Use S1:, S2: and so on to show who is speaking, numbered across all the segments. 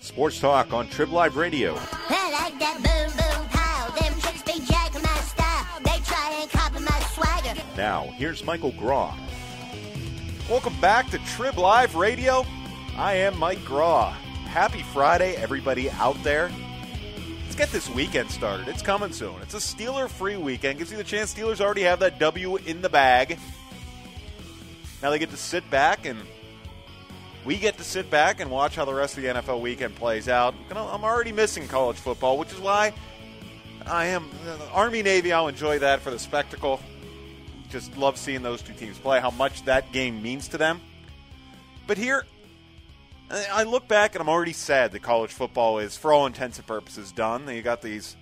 S1: Sports Talk on TribLIVE Radio.
S2: I like that boom, boom, pow. Them chicks be jacking my style. They try and copy my swagger.
S1: Now, here's Michael Grau. Welcome back to TribLIVE Radio. I am Mike Grau. Happy Friday, everybody out there. Let's get this weekend started. It's coming soon. It's a Steeler-free weekend. Gives you the chance. Steelers already have that W in the bag. Now they get to sit back and we get to sit back and watch how the rest of the NFL weekend plays out. I'm already missing college football, which is why I am Army-Navy. I'll enjoy that for the spectacle. Just love seeing those two teams play, how much that game means to them. But here, I look back and I'm already sad that college football is, for all intents and purposes, done. You got these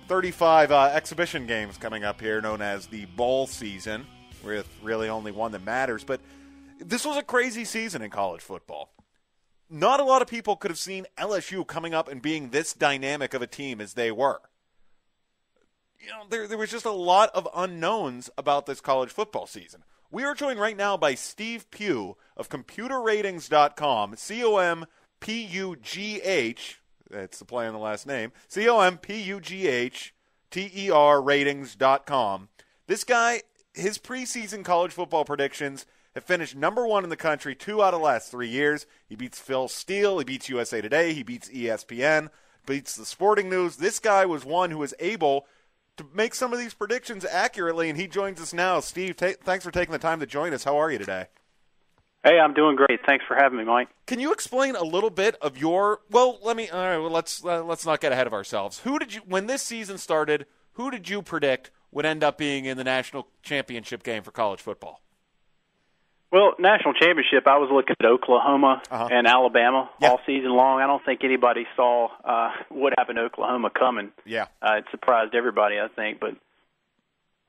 S1: 35 exhibition games coming up here known as the bowl season, with really only one that matters. But this was a crazy season in college football. Not a lot of people could have seen LSU coming up and being this dynamic of a team as they were. You know, there was just a lot of unknowns about this college football season. We are joined right now by Steve Pugh of ComputerRatings.com, C-O-M-P-U-G-H, that's the play on the last name, C-O-M-P-U-G-H-T-E-R ratings.com. This guy, his preseason college football predictions have finished number one in the country 2 out of the last 3 years. He beats Phil Steele. He beats USA Today. He beats ESPN. Beats the Sporting News. This guy was one who was able to make some of these predictions accurately, and he joins us now. Steve, thanks for taking the time to join us. How are you today?
S3: Hey, I'm doing great. Thanks for having me, Mike.
S1: Can you explain a little bit of your? Well, let's not get ahead of ourselves. When this season started, who did you predict would end up being in the national championship game for college football?
S3: Well, national championship, I was looking at Oklahoma and Alabama all season long. I don't think anybody saw what happened to Oklahoma coming.
S1: Yeah.
S3: It surprised everybody, I think. But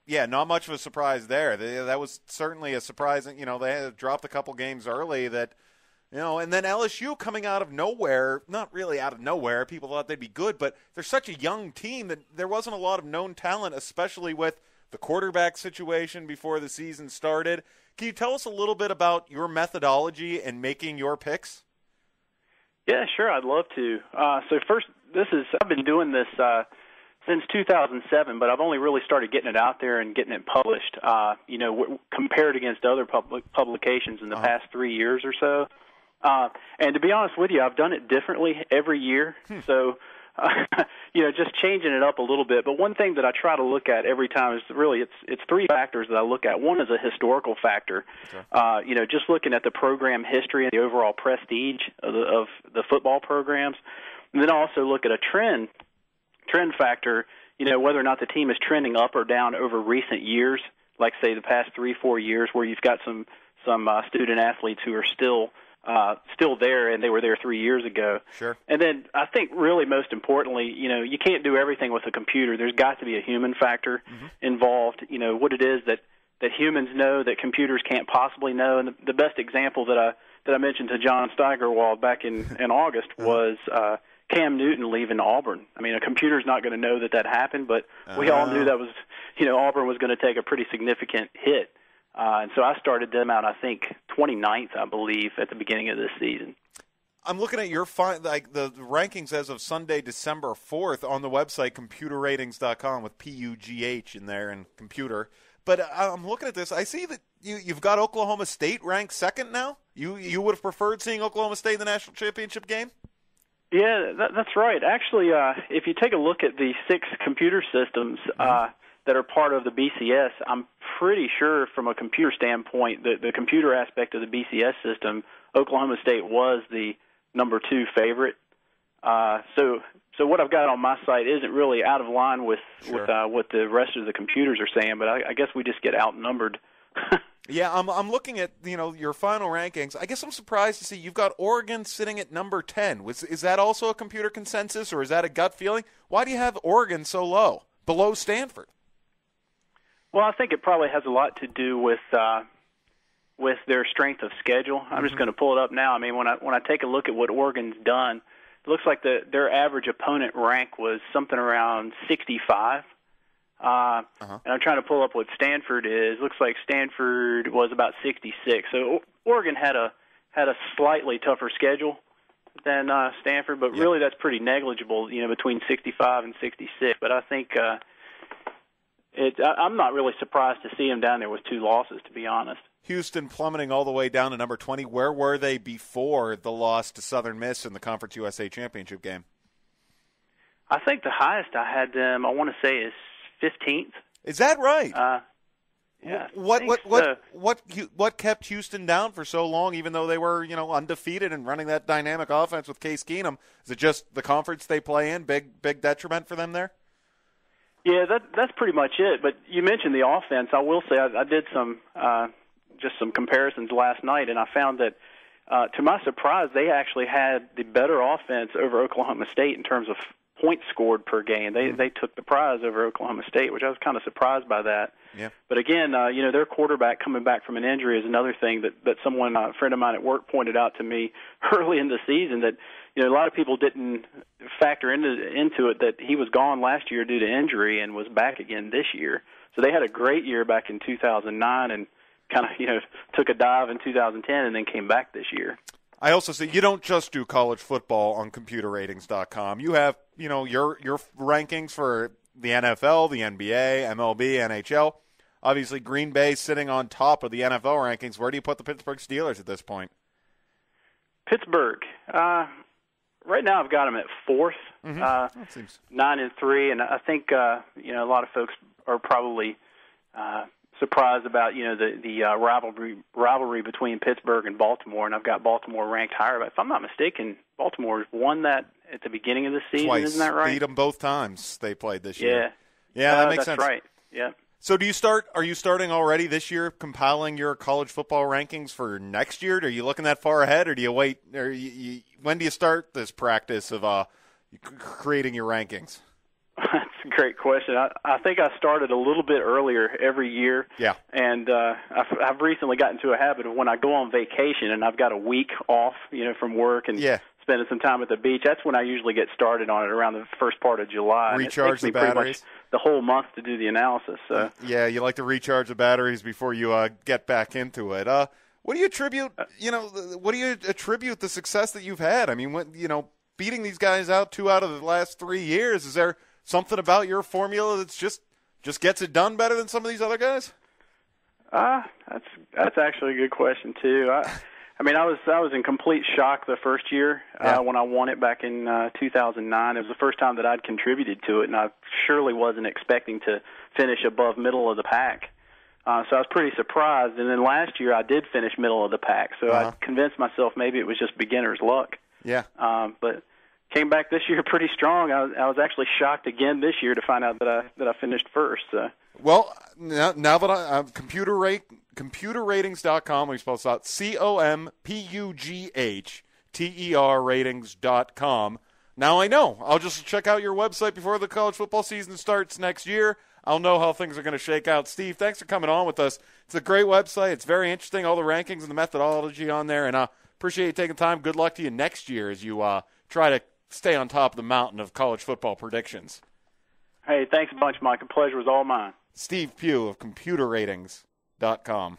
S1: yeah, not much of a surprise there. That was certainly a surprise. They had dropped a couple games early that, and then LSU coming out of nowhere, not really out of nowhere. People thought they'd be good, but they're such a young team that there wasn't a lot of known talent, especially with the quarterback situation before the season started. Can you tell us a little bit about your methodology in making your picks?
S3: Yeah, sure. I'd love to. So first, I've been doing this since 2007, but I've only really started getting it out there and getting it published, compared against other publications in the past 3 years or so. And to be honest with you, I've done it differently every year. So, just changing it up a little bit. But one thing that I try to look at every time is really it's three factors that I look at. One is a historical factor. Okay. Just looking at the program history and the overall prestige of the football programs. And then I also look at a trend factor, whether or not the team is trending up or down over recent years, like, say, the past 3-4 years, where you've got some student athletes who are still there, and they were there 3 years ago. Sure. And then I think really most importantly, you can't do everything with a computer. There's got to be a human factor involved, what it is that humans know that computers can't possibly know. And the best example that I mentioned to John Steigerwald back in August was Cam Newton leaving Auburn. I mean, a computer's not going to know that happened, but we all knew that was, Auburn was going to take a pretty significant hit. And so I started them out, I think, 29th, I believe, at the beginning of this season.
S1: I'm looking at your the rankings as of Sunday, December 4th on the website, ComputerRatings.com, with P-U-G-H in there and computer. But I'm looking at this. I see that you've got Oklahoma State ranked second now? You would have preferred seeing Oklahoma State in the national championship game?
S3: Yeah, that's right. Actually, if you take a look at the 6 computer systems that are part of the BCS, I'm pretty sure from a computer standpoint, the computer aspect of the BCS system, Oklahoma State was the number 2 favorite. So what I've got on my site isn't really out of line with what the rest of the computers are saying, but I guess we just get outnumbered.
S1: Yeah, I'm looking at your final rankings. I guess I'm surprised to see you've got Oregon sitting at number 10. Is that also a computer consensus, or is that a gut feeling? Why do you have Oregon so low, below Stanford?
S3: Well, I think it probably has a lot to do with their strength of schedule. I'm just going to pull it up now. I mean, when I take a look at what Oregon's done, it looks like their average opponent rank was something around 65. And I'm trying to pull up what Stanford is. Looks like Stanford was about 66. So Oregon had a slightly tougher schedule. than Stanford, but really that's pretty negligible, between 65 and 66. But I think I'm not really surprised to see them down there with 2 losses, to be honest.
S1: Houston plummeting all the way down to number 20. Where were they before the loss to Southern Miss in the Conference USA Championship game?
S3: I think the highest I had them, I want to say, is 15th.
S1: Is that right?
S3: Yeah.
S1: What kept Houston down for so long, even though they were undefeated and running that dynamic offense with Case Keenum? Is it just the conference they play in? Big detriment for them there?
S3: Yeah, that's pretty much it. But you mentioned the offense. I will say I did some comparisons last night, and I found that to my surprise, they actually had the better offense over Oklahoma State in terms of points scored per game. They took the prize over Oklahoma State, which I was kind of surprised by that.
S1: Yeah.
S3: But again, their quarterback coming back from an injury is another thing that someone, a friend of mine at work, pointed out to me early in the season that a lot of people didn't factor into it that he was gone last year due to injury and was back again this year. So they had a great year back in 2009 and kind of took a dive in 2010 and then came back this year.
S1: I also say you don't just do college football on computerratings.com. You have, your rankings for the NFL, the NBA, MLB, NHL. Obviously, Green Bay sitting on top of the NFL rankings. Where do you put the Pittsburgh Steelers at this point?
S3: Pittsburgh. Right now I've got them at 4th, 9-3, and I think, a lot of folks are probably surprised about the rivalry between Pittsburgh and Baltimore, and I've got Baltimore ranked higher. But if I'm not mistaken, Baltimore won that at the beginning of the season.
S1: Twice.
S3: Isn't that right?
S1: Beat them both times they played this year.
S3: Yeah,
S1: that makes sense.
S3: That's right. Yeah.
S1: So are you starting already this year compiling your college football rankings for next year? Are you looking that far ahead, or do you wait? Or when do you start this practice of creating your rankings?
S3: That's a great question. I think I started a little bit earlier every year.
S1: Yeah.
S3: And I've recently gotten to a habit of when I go on vacation and I've got a week off, from work and spending some time at the beach, that's when I usually get started on it around the first part of July.
S1: Recharge the batteries.
S3: Pretty much the whole month to do the analysis. So.
S1: Yeah, you like to recharge the batteries before you get back into it. What do you attribute? What do you attribute the success that you've had? I mean, beating these guys out 2 out of the last 3 years. Is there something about your formula that's just gets it done better than some of these other guys?
S3: That's actually a good question too. I was in complete shock the first year when I won it back in 2009. It was the first time that I'd contributed to it, and I surely wasn't expecting to finish above middle of the pack. So I was pretty surprised. And then last year I did finish middle of the pack, so I convinced myself maybe it was just beginner's luck.
S1: Yeah.
S3: But came back this year pretty strong. I was actually shocked again this year to find out that I finished first. So. Well,
S1: now that I'm computerratings.com, we spell out COMPUGHTER ratings.com. Now I know. I'll just check out your website before the college football season starts next year. I'll know how things are going to shake out. Steve, thanks for coming on with us. It's a great website. It's very interesting, all the rankings and the methodology on there, and I appreciate you taking time. Good luck to you next year as you try to stay on top of the mountain of college football predictions.
S3: Hey, thanks a bunch, Mike. The pleasure was all mine.
S1: Steve Pugh of computerratings.com.